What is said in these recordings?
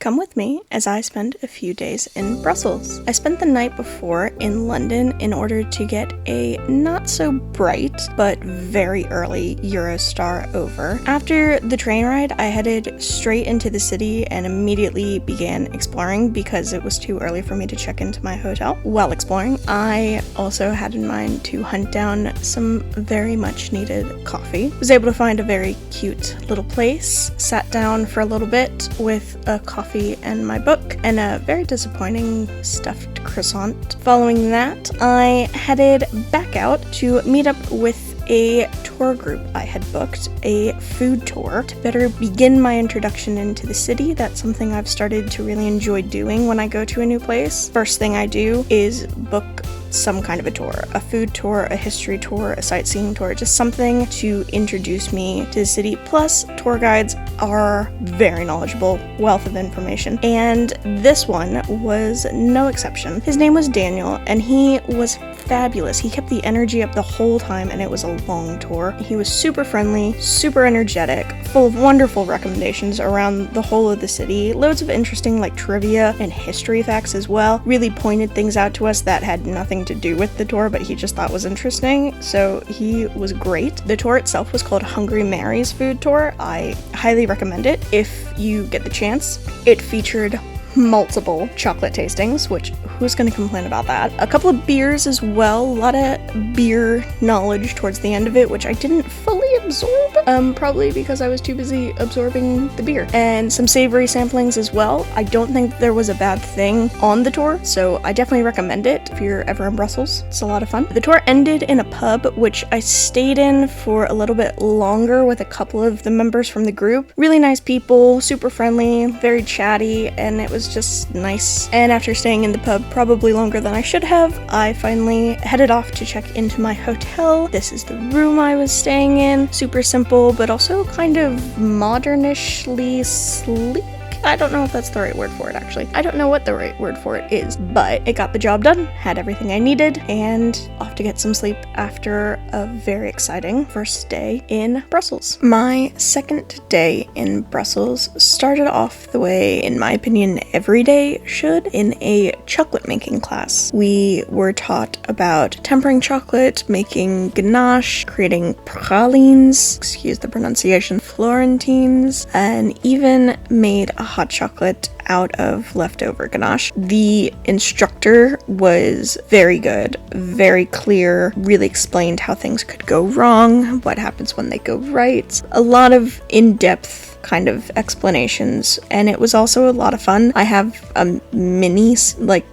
Come with me as I spend a few days in Brussels. I spent the night before in London in order to get a not so bright but very early Eurostar over. After the train ride, I headed straight into the city and immediately began exploring because it was too early for me to check into my hotel. While exploring, I also had in mind to hunt down some very much needed coffee. I was able to find a very cute little place, sat down for a little bit with a coffee and my book, and a very disappointing stuffed croissant. Following that, I headed back out to meet up with a tour group I had booked, a food tour, to better begin my introduction into the city. That's something I've started to really enjoy doing when I go to a new place. First thing I do is book some kind of a tour, a food tour, a history tour, a sightseeing tour, just something to introduce me to the city. Plus, tour guides are very knowledgeable, wealth of information, and this one was no exception. His name was Daniel, and he was fabulous. He kept the energy up the whole time, and it was a long tour. He was super friendly, super energetic, full of wonderful recommendations around the whole of the city, loads of interesting trivia and history facts as well, really pointed things out to us that had nothing to do with the tour, but he just thought was interesting, so he was great. The tour itself was called Hungry Mary's Food Tour. I highly recommend it if you get the chance. It featured multiple chocolate tastings, which who's going to complain about that? A couple of beers as well, a lot of beer knowledge towards the end of it, which I didn't fully absorb, probably because I was too busy absorbing the beer. And some savory samplings as well. I don't think there was a bad thing on the tour, so I definitely recommend it if you're ever in Brussels. It's a lot of fun. The tour ended in a pub, which I stayed in for a little bit longer with a couple of the members from the group. Really nice people, super friendly, very chatty, and it was just nice. And after staying in the pub probably longer than I should have, I finally headed off to check into my hotel. This is the room I was staying in. Super simple, but also kind of modernishly sleek. I don't know if that's the right word for it, actually. I don't know what the right word for it is, but it got the job done, had everything I needed, and off to get some sleep after a very exciting first day in Brussels. My second day in Brussels started off the way, in my opinion, every day should, in a chocolate making class. We were taught about tempering chocolate, making ganache, creating pralines, excuse the pronunciation, florentines, and even made a hot chocolate out of leftover ganache. The instructor was very good, very clear, really explained how things could go wrong, what happens when they go right. A lot of in-depth kind of explanations, and it was also a lot of fun. I have a mini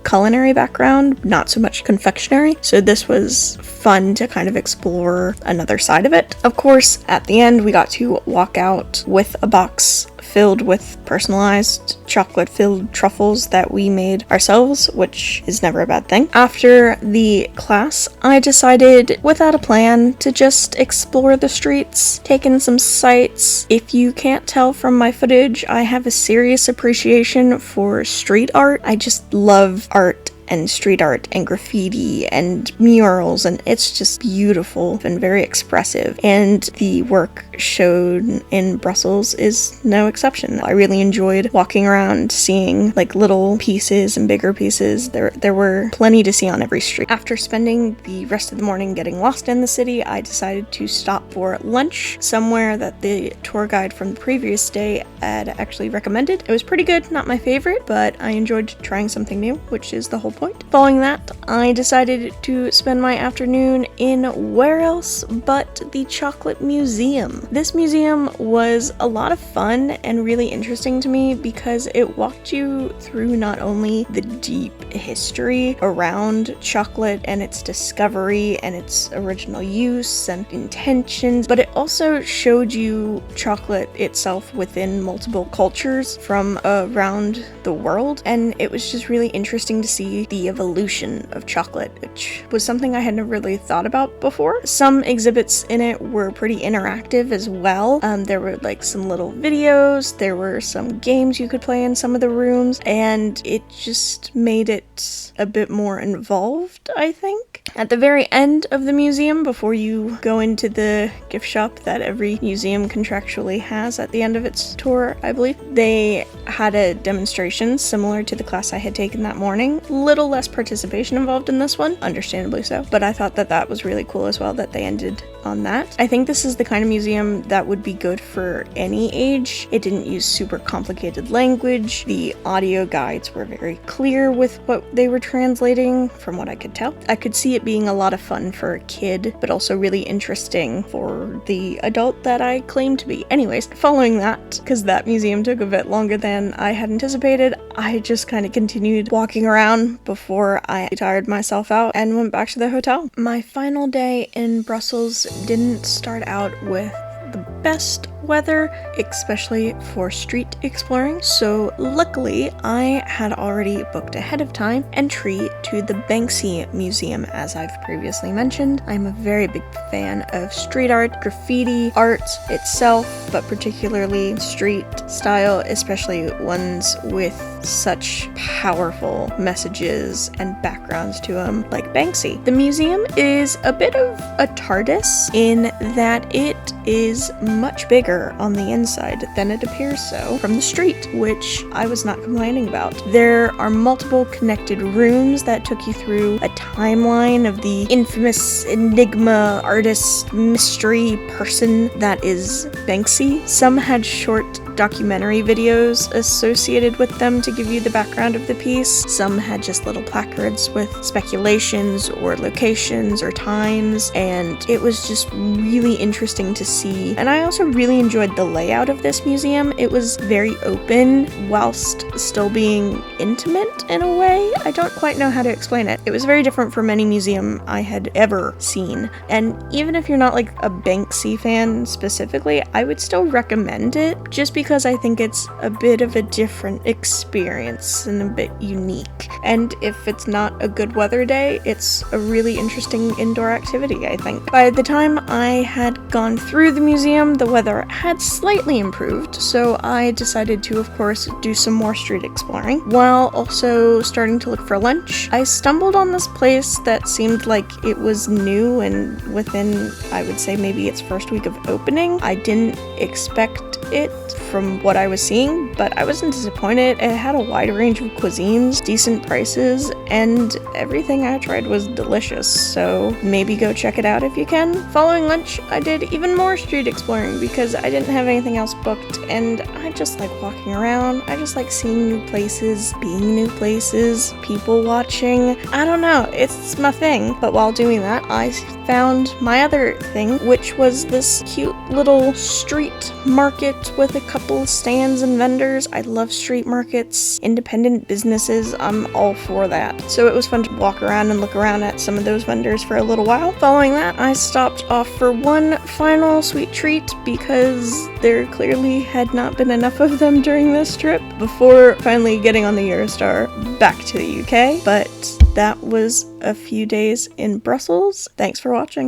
culinary background, not so much confectionery, so this was fun to kind of explore another side of it. Of course, at the end we got to walk out with a box filled with personalized chocolate-filled truffles that we made ourselves, which is never a bad thing. After the class, I decided, without a plan, to just explore the streets, take in some sights. If you can't tell from my footage, I have a serious appreciation for street art. I just love art and street art and graffiti and murals, and it's just beautiful and very expressive, and the work shown in Brussels is no exception. I really enjoyed walking around, seeing little pieces and bigger pieces. There were plenty to see on every street. After spending the rest of the morning getting lost in the city, I decided to stop for lunch somewhere that the tour guide from the previous day had actually recommended. It was pretty good, not my favorite, but I enjoyed trying something new, which is the whole point. Following that, I decided to spend my afternoon in where else but the Chocolate Museum. This museum was a lot of fun and really interesting to me because it walked you through not only the deep history around chocolate and its discovery and its original use and intentions, but it also showed you chocolate itself within multiple cultures from around the world, and it was just really interesting to see the evolution of chocolate, which was something I had never really thought about before. Some exhibits in it were pretty interactive as well. There were like some little videos, there were some games you could play in some of the rooms, and it just made it a bit more involved, I think. At the very end of the museum, before you go into the gift shop that every museum contractually has at the end of its tour, I believe, they had a demonstration similar to the class I had taken that morning. Little less participation involved in this one, understandably so, but I thought that that was really cool as well that they ended on that. I think this is the kind of museum that would be good for any age. It didn't use super complicated language. The audio guides were very clear with what they were translating, from what I could tell. I could see it being a lot of fun for a kid, but also really interesting for the adult that I claim to be. Anyways, following that, because that museum took a bit longer than I had anticipated, I just kind of continued walking around before I tired myself out and went back to the hotel. My final day in Brussels didn't start out with the best weather, especially for street exploring, so luckily I had already booked ahead of time entry to the Banksy Museum. As I've previously mentioned, I'm a very big fan of street art, graffiti art itself, but particularly street style, especially ones with such powerful messages and backgrounds to them like Banksy. The museum is a bit of a TARDIS in that it is much bigger on the inside than it appears so from the street, which I was not complaining about. There are multiple connected rooms that took you through a timeline of the infamous enigma artist mystery person that is Banksy. Some had short documentary videos associated with them to give you the background of the piece. Some had just little placards with speculations or locations or times, and it was just really interesting to see. And I also really enjoyed the layout of this museum. It was very open whilst still being intimate in a way. I don't quite know how to explain it. It was very different from any museum I had ever seen. And even if you're not like a Banksy fan specifically, I would still recommend it just because I think it's a bit of a different experience and a bit unique. And if it's not a good weather day, it's a really interesting indoor activity, I think. By the time I had gone through the museum, the weather had slightly improved, so I decided to, of course, do some more street exploring, while also starting to look for lunch. I stumbled on this place that seemed like it was new and within, I would say, maybe its first week of opening. I didn't expect it from what I was seeing, but I wasn't disappointed. It had a wide range of cuisines, decent prices, and everything I tried was delicious, so maybe go check it out if you can. Following lunch, I did even more street exploring because I didn't have anything else booked, and I just like walking around. I just like seeing new places, being new places, people watching. I don't know, it's my thing. But while doing that, I found my other thing, which was this cute little street market with a couple of stands and vendors. I love street markets, independent businesses, I'm all for that. So it was fun to walk around and look around at some of those vendors for a little while. Following that, I stopped off for one final sweet treat because there clearly had not been enough of them during this trip before finally getting on the Eurostar back to the UK. But that was a few days in Brussels. Thanks for watching.